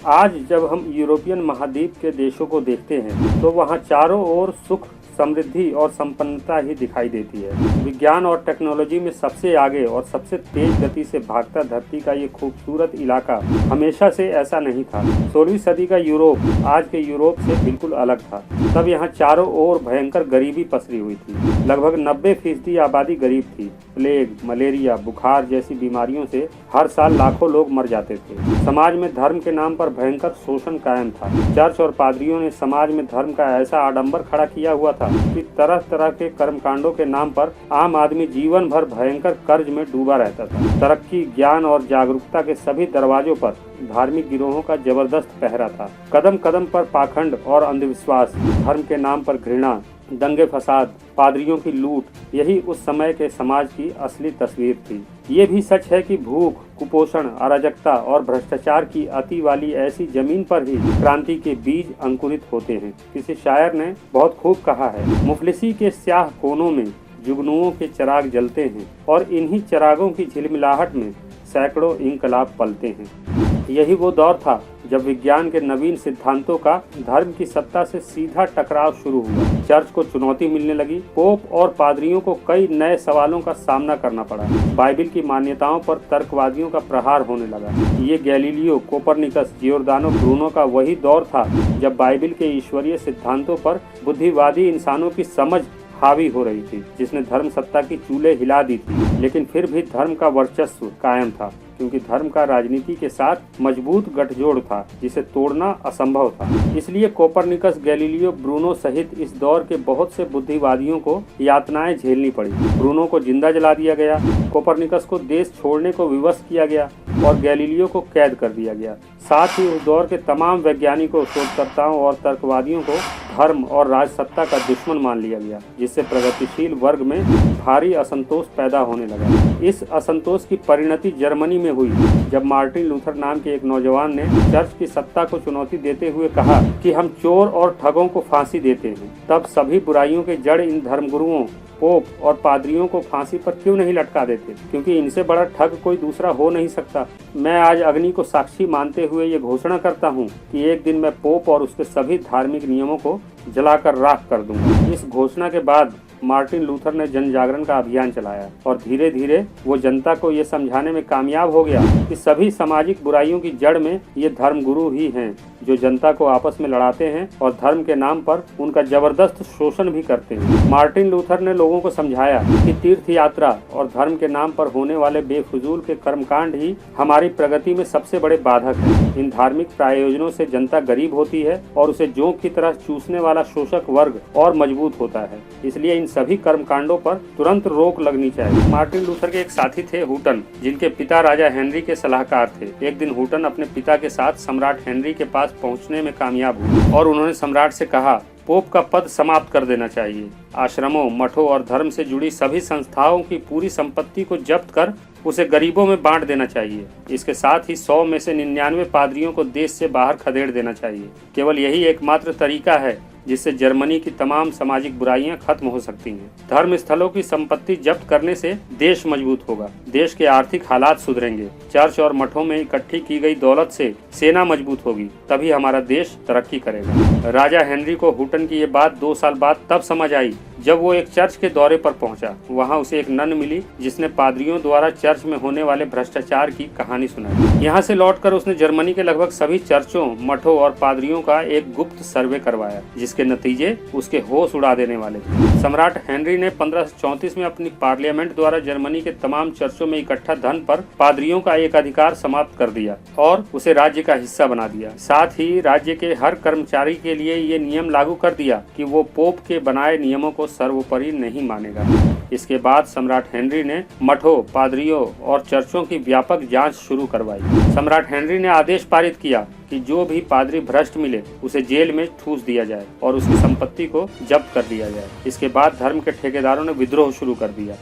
आज जब हम यूरोपियन महाद्वीप के देशों को देखते हैं तो वहाँ चारों ओर सुख, समृद्धि और संपन्नता ही दिखाई देती है। विज्ञान और टेक्नोलॉजी में सबसे आगे और सबसे तेज गति से भागता धरती का ये खूबसूरत इलाका हमेशा से ऐसा नहीं था। 16वीं सदी का यूरोप आज के यूरोप से बिल्कुल अलग था। तब यहाँ चारों ओर भयंकर गरीबी पसरी हुई थी। लगभग 90% आबादी गरीब थी। प्लेग, मलेरिया, बुखार जैसी बीमारियों से हर साल लाखों लोग मर जाते थे। समाज में धर्म के नाम पर भयंकर शोषण कायम था। चर्च और पादरियों ने समाज में धर्म का ऐसा आडंबर खड़ा किया हुआ था कि तरह तरह के कर्मकांडों के नाम पर आम आदमी जीवन भर भयंकर कर्ज में डूबा रहता था। तरक्की, ज्ञान और जागरूकता के सभी दरवाजों पर धार्मिक गिरोहों का जबरदस्त पहरा था। कदम कदम पर पाखंड और अंधविश्वास, धर्म के नाम पर घृणा, दंगे फसाद, पादरियों की लूट, यही उस समय के समाज की असली तस्वीर थी। ये भी सच है कि भूख, कुपोषण, अराजकता और भ्रष्टाचार की अति वाली ऐसी जमीन पर ही क्रांति के बीज अंकुरित होते हैं। किसी शायर ने बहुत खूब कहा है, मुफलिसी के स्याह कोनों में जुगनुओं के चिराग जलते हैं और इन्हीं चिरागों की झिलमिलाहट में सैकड़ों इंकलाब पलते हैं। यही वो दौर था जब विज्ञान के नवीन सिद्धांतों का धर्म की सत्ता से सीधा टकराव शुरू हुआ। चर्च को चुनौती मिलने लगी। पोप और पादरियों को कई नए सवालों का सामना करना पड़ा। बाइबिल की मान्यताओं पर तर्कवादियों का प्रहार होने लगा। ये गैलीलियो, कोपरनिकस, जियोर्दानो ब्रूनो का वही दौर था जब बाइबिल के ईश्वरीय सिद्धांतों पर बुद्धिवादी इंसानों की समझ हावी हो रही थी, जिसने धर्म सत्ता की चूल्हे हिला दी थी। लेकिन फिर भी धर्म का वर्चस्व कायम था, क्योंकि धर्म का राजनीति के साथ मजबूत गठजोड़ था जिसे तोड़ना असंभव था। इसलिए कोपरनिकस, गैलीलियो, ब्रूनो सहित इस दौर के बहुत से बुद्धिवादियों को यातनाएं झेलनी पड़ी। ब्रूनो को जिंदा जला दिया गया, कोपरनिकस को देश छोड़ने को विवश किया गया और गैलीलियो को कैद कर दिया गया। साथ ही उस दौर के तमाम वैज्ञानिकों, शोधकर्ताओं और तर्कवादियों को धर्म और राजसत्ता का दुश्मन मान लिया गया, जिससे प्रगतिशील वर्ग में भारी असंतोष पैदा होने लगा। इस असंतोष की परिणति जर्मनी में हुई, जब मार्टिन लूथर नाम के एक नौजवान ने चर्च की सत्ता को चुनौती देते हुए कहा कि हम चोर और ठगों को फांसी देते हैं। तब सभी बुराइयों के जड़ इन धर्मगुरुओं, पोप और पादरियों को फांसी पर क्यों नहीं लटका देते, क्योंकि इनसे बड़ा ठग कोई दूसरा हो नहीं सकता। मैं आज अग्नि को साक्षी मानते हुए ये घोषणा करता हूँ कि एक दिन मैं पोप और उसके सभी धार्मिक नियमों को जलाकर राख कर दूंगा। इस घोषणा के बाद मार्टिन लूथर ने जन जागरण का अभियान चलाया और धीरे धीरे वो जनता को ये समझाने में कामयाब हो गया कि सभी सामाजिक बुराइयों की जड़ में ये धर्मगुरु ही हैं, जो जनता को आपस में लड़ाते हैं और धर्म के नाम पर उनका जबरदस्त शोषण भी करते हैं। मार्टिन लूथर ने लोगों को समझाया कि तीर्थ यात्रा और धर्म के नाम पर होने वाले बेफजूल के कर्मकांड ही हमारी प्रगति में सबसे बड़े बाधक हैं। इन धार्मिक प्रायोजनों से जनता गरीब होती है और उसे जोंक की तरह चूसने वाला शोषक वर्ग और मजबूत होता है। इसलिए इन सभी कर्मकांडों पर तुरंत रोक लगनी चाहिए। मार्टिन लूथर के एक साथी थे हुटन, जिनके पिता राजा हेनरी के सलाहकार थे। एक दिन हुटन अपने पिता के साथ सम्राट हेनरी के पास पहुंचने में कामयाब हुए और उन्होंने सम्राट से कहा, पोप का पद समाप्त कर देना चाहिए। आश्रमों, मठों और धर्म से जुड़ी सभी संस्थाओं की पूरी संपत्ति को जब्त कर उसे गरीबों में बांट देना चाहिए। इसके साथ ही 100 में से 99 पादरियों को देश से बाहर खदेड़ देना चाहिए। केवल यही एकमात्र तरीका है जिससे जर्मनी की तमाम सामाजिक बुराइयां खत्म हो सकती हैं। धर्म स्थलों की संपत्ति जब्त करने से देश मजबूत होगा, देश के आर्थिक हालात सुधरेंगे। चर्च और मठों में इकट्ठी की गई दौलत से सेना मजबूत होगी, तभी हमारा देश तरक्की करेगा। राजा हेनरी को हुटन की ये बात 2 साल बाद तब समझ आई जब वो एक चर्च के दौरे पर पहुंचा। वहां उसे एक नन मिली जिसने पादरियों द्वारा चर्च में होने वाले भ्रष्टाचार की कहानी सुनाई। यहाँ से लौटकर उसने जर्मनी के लगभग सभी चर्चों, मठों और पादरियों का एक गुप्त सर्वे करवाया, जिसके नतीजे उसके होश उड़ा देने वाले थे। सम्राट हेनरी ने 1534 में अपनी पार्लियामेंट द्वारा जर्मनी के तमाम चर्चों में इकट्ठा धन पर पादरियों का एक अधिकार समाप्त कर दिया और उसे राज्य का हिस्सा बना दिया। साथ ही राज्य के हर कर्मचारी के लिए ये नियम लागू कर दिया कि वो पोप के बनाए नियमों को सर्वोपरि नहीं मानेगा। इसके बाद सम्राट हेनरी ने मठों, पादरियों और चर्चों की व्यापक जांच शुरू करवाई। सम्राट हेनरी ने आदेश पारित किया कि जो भी पादरी भ्रष्ट मिले उसे जेल में ठूस दिया जाए और उसकी संपत्ति को जब्त कर दिया जाए। इसके बाद धर्म के ठेकेदारों ने विद्रोह शुरू कर दिया।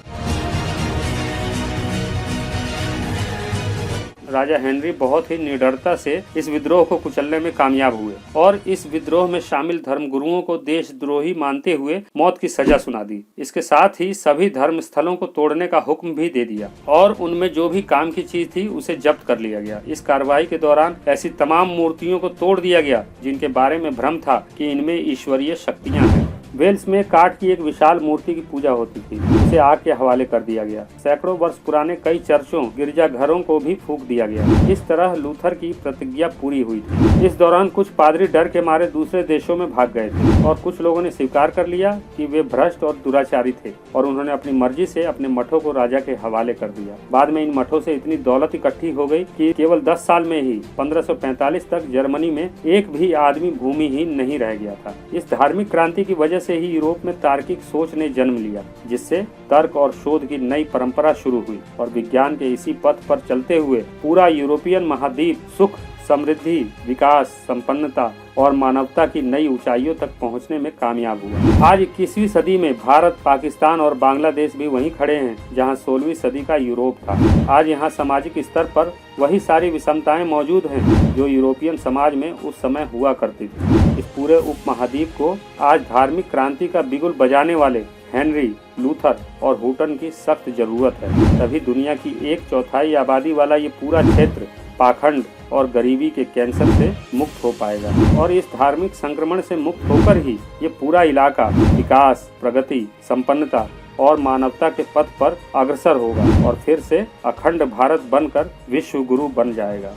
राजा हेनरी बहुत ही निडरता से इस विद्रोह को कुचलने में कामयाब हुए और इस विद्रोह में शामिल धर्मगुरुओं को देशद्रोही मानते हुए मौत की सजा सुना दी। इसके साथ ही सभी धर्म स्थलों को तोड़ने का हुक्म भी दे दिया और उनमें जो भी काम की चीज थी उसे जब्त कर लिया गया। इस कार्रवाई के दौरान ऐसी तमाम मूर्तियों को तोड़ दिया गया जिनके बारे में भ्रम था कि इनमें ईश्वरीय शक्तियां हैं। वेल्स में काठ की एक विशाल मूर्ति की पूजा होती थी, उसे आग के हवाले कर दिया गया। सैकड़ों वर्ष पुराने कई चर्चों, गिरजाघरों को भी फूंक दिया गया। इस तरह लूथर की प्रतिज्ञा पूरी हुई थी। इस दौरान कुछ पादरी डर के मारे दूसरे देशों में भाग गए थे और कुछ लोगों ने स्वीकार कर लिया कि वे भ्रष्ट और दुराचारी थे और उन्होंने अपनी मर्जी से अपने मठों को राजा के हवाले कर दिया। बाद में इन मठों से इतनी दौलत इकट्ठी हो गई कि केवल 10 साल में ही 1545 तक जर्मनी में एक भी आदमी भूमिहीन नहीं रह गया था। इस धार्मिक क्रांति की वजह से ही यूरोप में तार्किक सोच ने जन्म लिया, जिससे तर्क और शोध की नई परंपरा शुरू हुई और विज्ञान के इसी पथ पर चलते हुए पूरा यूरोपियन महाद्वीप सुख, समृद्धि, विकास, संपन्नता और मानवता की नई ऊंचाइयों तक पहुंचने में कामयाब हुआ। आज 21वीं सदी में भारत, पाकिस्तान और बांग्लादेश भी वहीं खड़े हैं जहां 16वीं सदी का यूरोप था। आज यहां सामाजिक स्तर पर वही सारी विषमताएं मौजूद हैं जो यूरोपियन समाज में उस समय हुआ करती थी। इस पूरे उपमहाद्वीप को आज धार्मिक क्रांति का बिगुल बजाने वाले हेनरी, लूथर और हुटन की सख्त जरूरत है। तभी दुनिया की 1/4 आबादी वाला ये पूरा क्षेत्र पाखंड और गरीबी के कैंसर से मुक्त हो पाएगा और इस धार्मिक संक्रमण से मुक्त होकर ही ये पूरा इलाका विकास, प्रगति, संपन्नता और मानवता के पथ पर अग्रसर होगा और फिर से अखंड भारत बनकर विश्व गुरु बन जाएगा।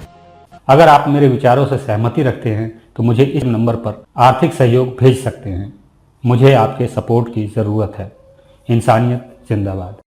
अगर आप मेरे विचारों से सहमति रखते हैं तो मुझे इस नंबर पर आर्थिक सहयोग भेज सकते हैं। मुझे आपके सपोर्ट की ज़रूरत है। इंसानियत जिंदाबाद।